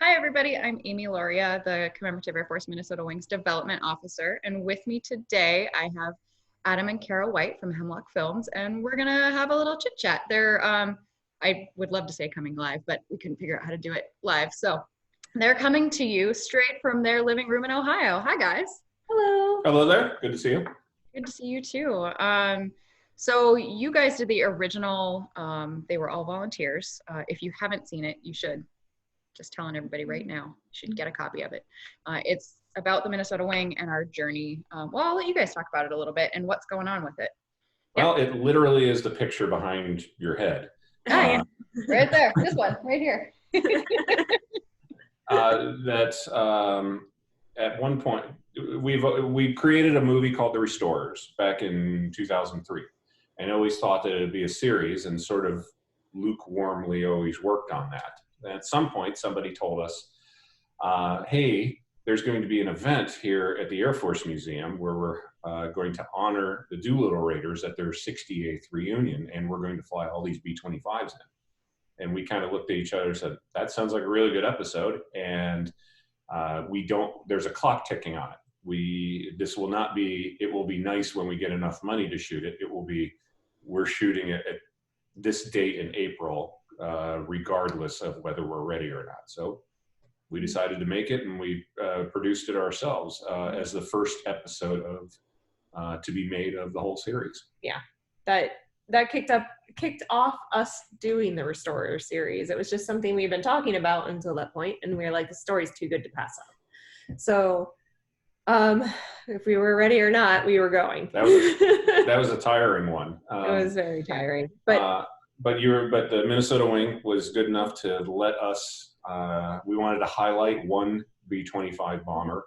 Hi, everybody. I'm Amy Lauria, the Commemorative Air Force Minnesota Wings Development Officer. And with me today, I have Adam and Kara White from Hemlock Films, and we're going to have a little chit chat. They're, I would love to say coming live, but we couldn't figure out how to do it live. So they're coming to you straight from their living room in Ohio. Hi, guys. Hello. Hello there. Good to see you. Good to see you too. So you guys did the original, they were all volunteers. If you haven't seen it, you should. Just telling everybody right now, you should get a copy of it. It's about the Minnesota Wing and our journey. Well, I'll let you guys talk about it a little bit and what's going on with it. Well, it literally is the picture behind your head. Yeah. Right there, this one, right here. At one point, we created a movie called The Restorers back in 2003, and always thought that it'd be a series, and sort of lukewarmly always worked on that. And at some point, somebody told us, hey, there's going to be an event here at the Air Force Museum where we're going to honor the Doolittle Raiders at their 68th reunion, and we're going to fly all these B-25s in. And we kind of looked at each other and said, that sounds like a really good episode, and there's a clock ticking on it. It will be nice when we get enough money to shoot it. We're shooting it at this date in April, regardless of whether we're ready or not. So we decided to make it, and we produced it ourselves as the first episode to be made of the whole series. Yeah, that kicked off us doing the Restorer series. It was just something we've been talking about until that point, and we were like, the story's too good to pass up. So if we were ready or not, we were going. That was a tiring one. It was very tiring, but the Minnesota Wing was good enough to let us. We wanted to highlight one B-25 bomber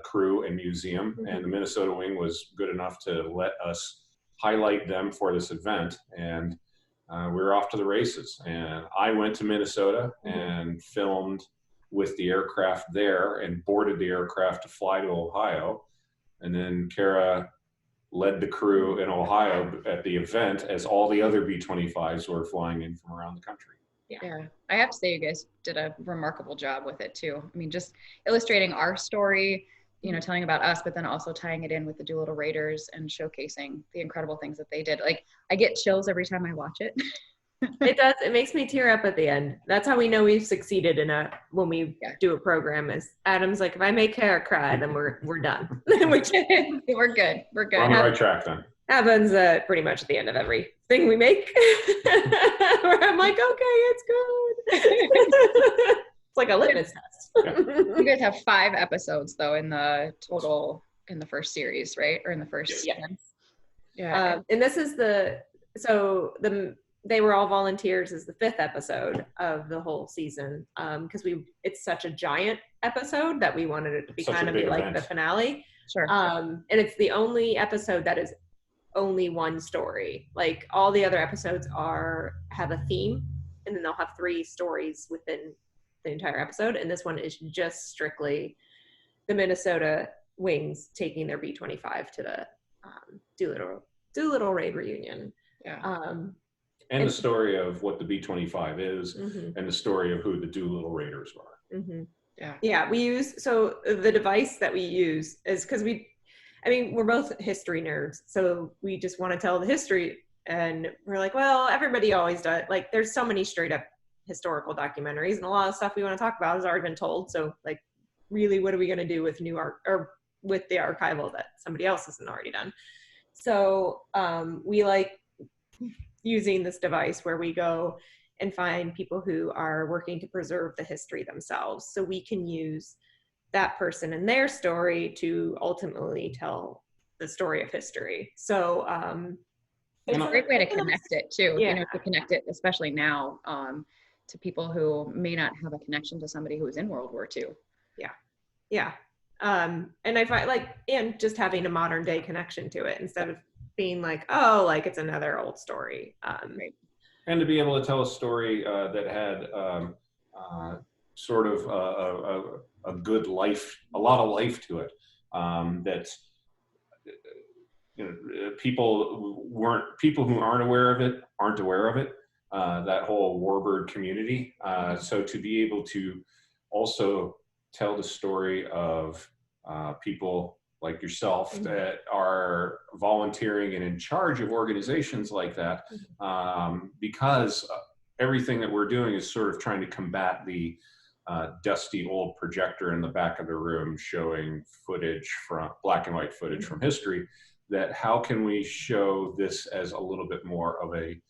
crew and museum, and the Minnesota Wing was good enough to let us highlight them for this event, and we were off to the races. And I went to Minnesota and filmed with the aircraft there and boarded the aircraft to fly to Ohio, and then Kara led the crew in Ohio at the event as all the other B-25s were flying in from around the country. Yeah, I have to say you guys did a remarkable job with it too. I mean, just illustrating our story, telling about us, but then also tying it in with the Doolittle Raiders and showcasing the incredible things that they did. Like, I get chills every time I watch it. It does. It makes me tear up at the end. That's how we know we've succeeded when we do a program. Is Adam's like, if I make Kara cry, then we're done. We're good. We're good. We're on the right track then. Happens pretty much at the end of everything we make. Where I'm like, okay, it's good. It's like a litmus test. Yeah. You guys have 5 episodes though in the first series, right? Or in the first. Yeah. Yeah. And this is They Were All Volunteers is the 5th episode of the whole season, because it's such a giant episode that we wanted it to be kind of be like the finale. Sure. And it's the only episode that is only one story. Like, all the other episodes have a theme, and then they'll have 3 stories within the entire episode. And this one is just strictly the Minnesota Wings taking their B-25 to the Doolittle Raid Reunion. Yeah. And the story of what the B-25 is, and the story of who the Doolittle Raiders were. Yeah, so the device that we use is because we're both history nerds, so we just want to tell the history, and we're like, well, everybody always does. Like, there's so many straight up historical documentaries, and a lot of stuff we want to talk about has already been told. So, like, really, what are we going to do with with the archival that somebody else hasn't already done? So we like using this device where we go and find people who are working to preserve the history themselves, so we can use that person and their story to ultimately tell the story of history. So it's a great way to connect it too. Yeah. To connect it, especially now, to people who may not have a connection to somebody who was in World War II. Yeah. And I find and just having a modern day connection to it instead of being like, oh, like it's another old story. Right. And to be able to tell a story that had sort of a good life, a lot of life to it, that people who aren't aware of it aren't aware of it. That whole warbird community. So to be able to also tell the story of people like yourself that are volunteering and in charge of organizations like that, because everything that we're doing is sort of trying to combat the dusty old projector in the back of the room showing footage from black and white footage from history. That how can we show this as a little bit more of a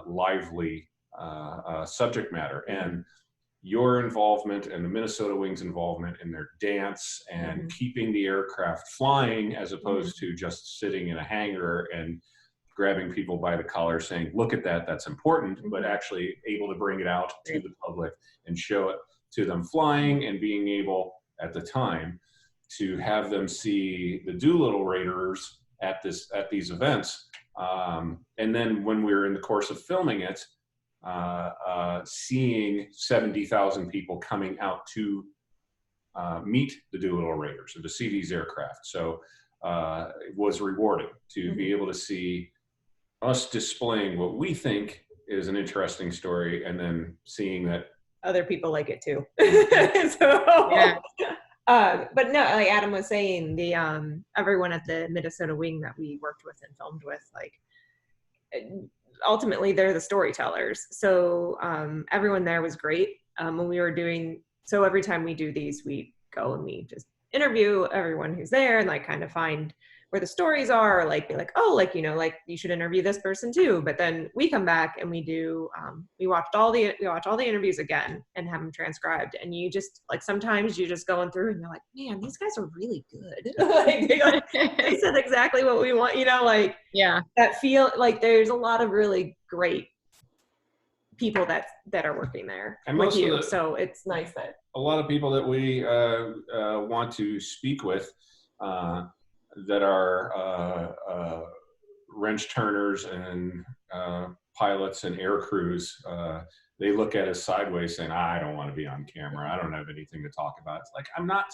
lively subject matter, and your involvement and the Minnesota Wings involvement in their dance and keeping the aircraft flying as opposed to just sitting in a hangar and grabbing people by the collar saying, look at that, that's important, but actually able to bring it out to the public and show it to them flying, and being able at the time to have them see the Doolittle Raiders at these events. And then when we were in the course of filming it, seeing 70,000 people coming out to meet the Doolittle Raiders or to see these aircraft. So it was rewarding to be able to see us displaying what we think is an interesting story, and then seeing that other people like it too. So, but no, like Adam was saying, the everyone at the Minnesota Wing that we worked with and filmed with, like, ultimately they're the storytellers. So everyone there was great. When we were doing, so every time we do these, we go and we just interview everyone who's there and like kind of find where the stories are, or like be like, oh, like, you know, like you should interview this person too. But then we come back and we do, we watch all the interviews again and have them transcribed. And you just like, sometimes you just going through and you're like, man, these guys are really good. Like, they said exactly what we want, you know, like, that feel like there's a lot of really great people that are working there and with you. So it's nice that a lot of people that we want to speak with that are wrench turners and pilots and air crews, they look at us sideways saying, I don't want to be on camera. I don't have anything to talk about. It's like, I'm not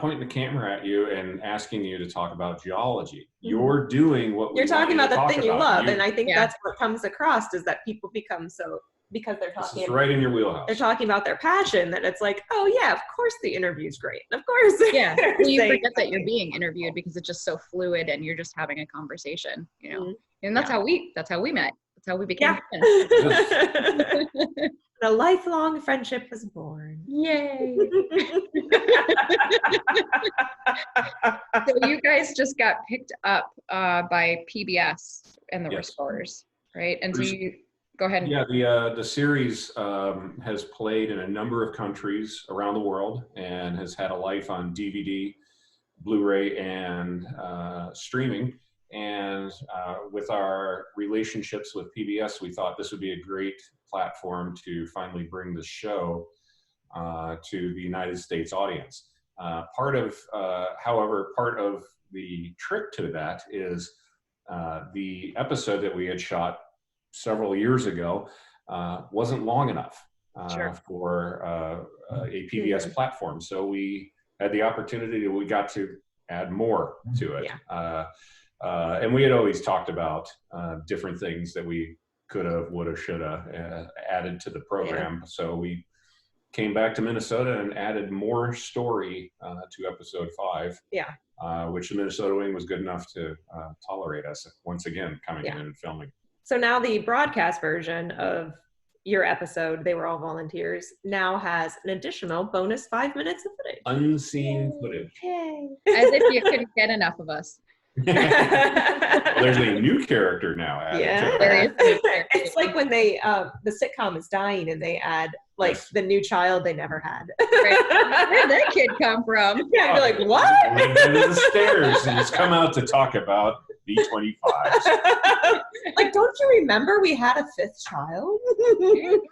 pointing the camera at you and asking you to talk about geology. You're doing what you're talking about, the thing you love. And I think that's what comes across, is that people become so, because they're talking about, right in your wheelhouse. They're talking about their passion, that it's like, oh yeah, of course the interview's great. Of course. Yeah. Well, you forget that you're being interviewed because it's just so fluid and you're just having a conversation, you know. And that's how we met. That's how we became friends. A lifelong friendship was born. Yay. So you guys just got picked up by PBS and the Restorers, right? And so you go ahead. Yeah, the series has played in a number of countries around the world and has had a life on DVD, Blu-ray, and streaming. And with our relationships with PBS, we thought this would be a great platform to finally bring the show to the United States audience. However, part of the trick to that is the episode that we had shot several years ago wasn't long enough for a PBS platform. So we had the opportunity, we got to add more to it. And we had always talked about different things that we could have, would have, should have added to the program. So we came back to Minnesota and added more story to episode 5. Which the Minnesota Wing was good enough to tolerate us once again coming in and filming. So now the broadcast version of your episode, They Were All Volunteers, now has an additional bonus 5 minutes of footage. Unseen footage. Yay. As if you couldn't get enough of us. Well, there's a new character now added. There is. It's like when they the sitcom is dying and they add like the new child they never had. Where'd that kid come from? Yeah, you're like, what? Under the stairs and just come out to talk about B-25s. Like, don't you remember we had a 5th child?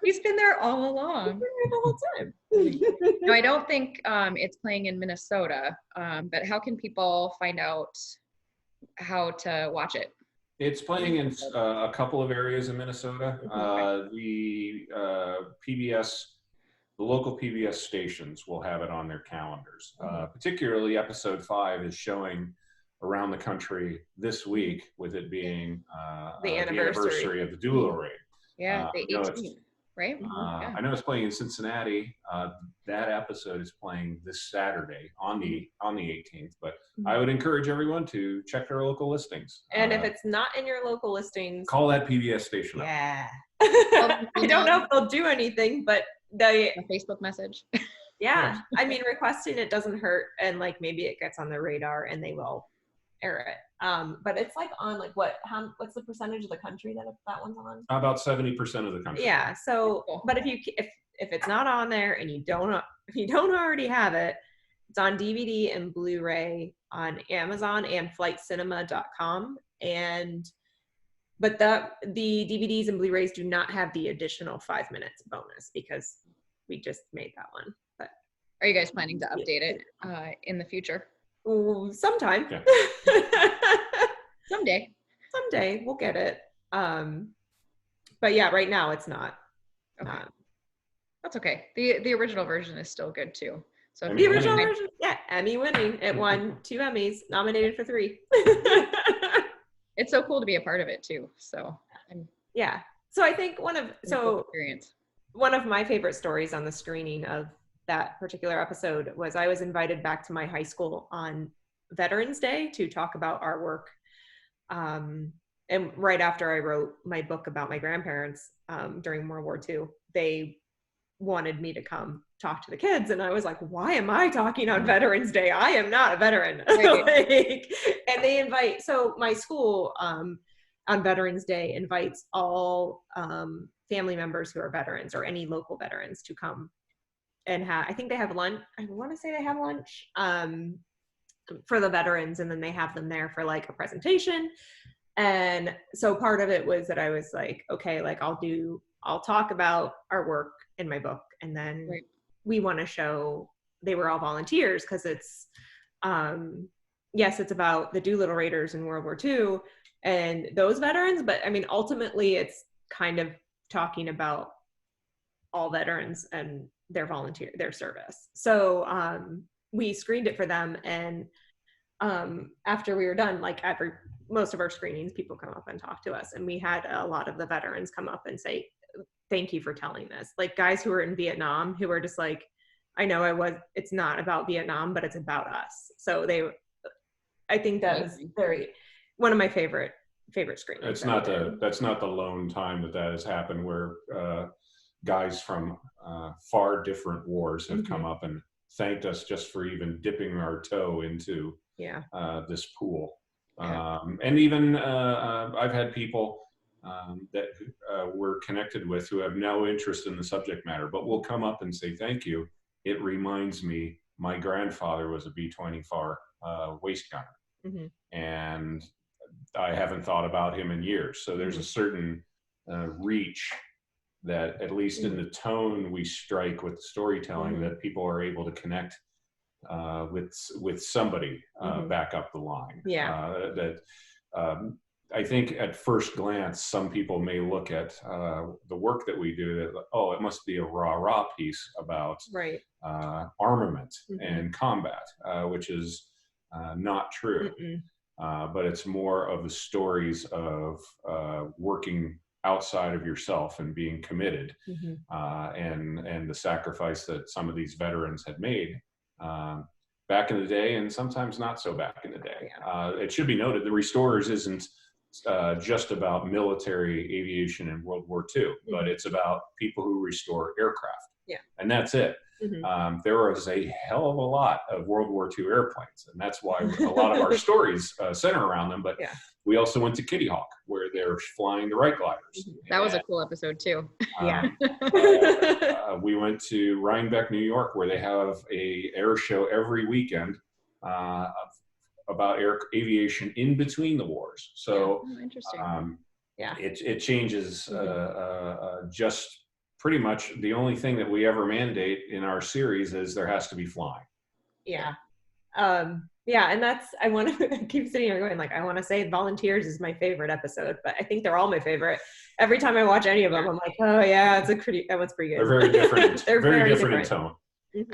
He's been there all along. The whole time. No, I don't think it's playing in Minnesota, but how can people find out how to watch it? It's playing in a couple of areas in Minnesota. The local PBS stations will have it on their calendars. Particularly episode 5 is showing around the country this week, with it being the anniversary of the Doolittle Raid. Yeah, the 18th. Right? I know it's playing in Cincinnati. That episode is playing this Saturday on the 18th. But I would encourage everyone to check their local listings. And if it's not in your local listings, call that PBS station up. Yeah. I don't know if they'll do anything, but a Facebook message. Yeah. I mean, requesting it doesn't hurt, and like maybe it gets on their radar and they will air it. But it's like on like what's the percentage of the country that one's on? About 70% of the country. Yeah. So, but if it's not on there and if you don't already have it, it's on DVD and Blu-ray on Amazon and flightcinema.com. But the DVDs and Blu-rays do not have the additional 5 minutes bonus because we just made that one. But are you guys planning to update it in the future? Sometime. Yeah. Someday we'll get it. But yeah, right now it's not. Okay. That's okay. The original version is still good too. So the original version, yeah, Emmy winning. It won 2 Emmys, nominated for 3. It's so cool to be a part of it too. So yeah. So I think one of my favorite stories on the screening of that particular episode was I was invited back to my high school on Veterans Day to talk about our work. And right after I wrote my book about my grandparents during World War II, they wanted me to come talk to the kids. And I was like, why am I talking on Veterans Day? I am not a veteran. Right. And they invite, so my school on Veterans Day invites all family members who are veterans or any local veterans to come and I think they have lunch. I want to say they have lunch for the veterans, and then they have them there for like a presentation. And so part of it was that I was like, okay, like I'll talk about our work in my book, and then we want to show they were all volunteers because it's yes, it's about the Doolittle Raiders in World War II and those veterans, but I mean ultimately it's kind of talking about all veterans and their service. So we screened it for them, and after we were done, like most of our screenings, people come up and talk to us, and we had a lot of the veterans come up and say, thank you for telling this. Like guys who were in Vietnam who were just like, I know it's not about Vietnam, but it's about us. So I think that was one of my favorite screenings. That's not the lone time that has happened where guys from far different wars have come up and thanked us just for even dipping our toe into this pool. And even I've had people that we're connected with who have no interest in the subject matter, but will come up and say, thank you. It reminds me, my grandfather was a B-24 waist gunner. And I haven't thought about him in years. So there's a certain reach that, at least in the tone we strike with storytelling, that people are able to connect with somebody back up the line. I think at first glance, some people may look at the work that we do that, oh, it must be a rah-rah piece about armament and combat, which is not true. But it's more of the stories of working outside of yourself and being committed, and the sacrifice that some of these veterans had made back in the day, and sometimes not so back in the day. It should be noted, the Restorers isn't just about military aviation in World War II, but it's about people who restore aircraft. And that's it. There was a hell of a lot of World War II airplanes, and that's why a lot of our stories center around them. But we also went to Kitty Hawk, where they're flying the Wright gliders. That was a cool episode too. We went to Rhinebeck, New York, where they have a air show every weekend about aviation in between the wars. So interesting. It changes just pretty much. The only thing that we ever mandate in our series is there has to be flying. And that's, I keep sitting here going like, I want to say Volunteers is my favorite episode, but I think they're all my favorite. Every time I watch any of them, I'm like, oh yeah, that one's pretty good. They're very different. They're very different in tone.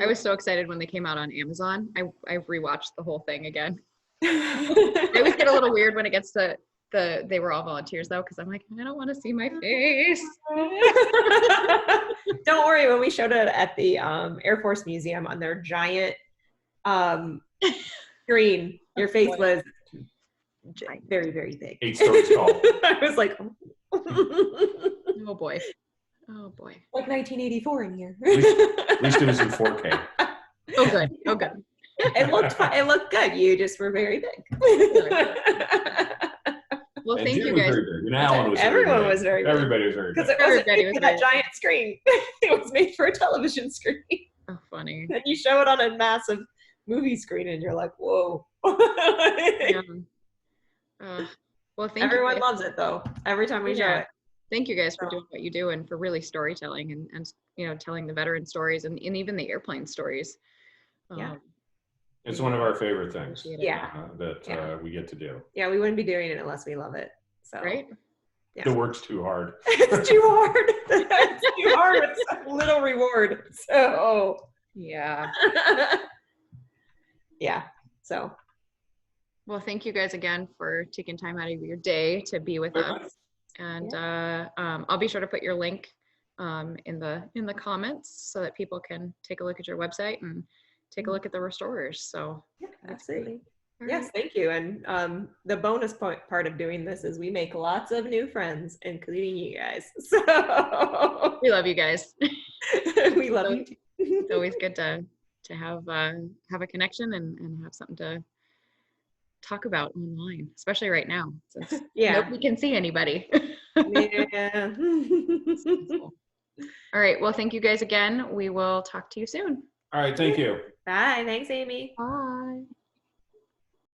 I was so excited when they came out on Amazon. I rewatched the whole thing again. I always get a little weird when it gets to they were all volunteers though, because I'm like, I don't want to see my face. Don't worry, when we showed it at the Air Force Museum on their giant screen, your face was very, very big. 8 stories tall. I was like, Oh boy. Oh boy. like 1984 in here. At least it was in 4K. Oh good. Oh good. It looked good. You just were very big. Well, And thank Jim you was guys. very big. And Alan was Everyone very big. was very big. Everybody was very big. Because it wasn't Everybody made was for that very big. giant screen. It was made for a television screen. Oh, funny. And you show it on a massive movie screen and you're like, whoa. Yeah. Well, thank Everyone you. loves it though. Every time we show Yeah. it. Thank you guys for doing what you do and for really storytelling and telling the veteran stories and even the airplane stories. Yeah. It's one of our favorite things Appreciate it. Yeah. that we get to do. Yeah, we wouldn't be doing it unless we love it. So Right? Yeah. The work's too hard. It's too hard. It's too hard with so little reward. So Yeah. yeah. So Well, thank you guys again for taking time out of your day to be with us. And I'll be sure to put your link in the comments so that people can take a look at your website and take a look at the restorers. So yeah, that's absolutely. great. Yes, thank you. And the bonus part of doing this is we make lots of new friends, including you guys. So We love you guys. we love you. It's always good to have a connection and have something to talk about online, especially right now since Yeah. nobody can see anybody. Yeah. All right. Well, thank you guys again. We will talk to you soon. All right. Thank you. Bye. Thanks, Amy. Bye.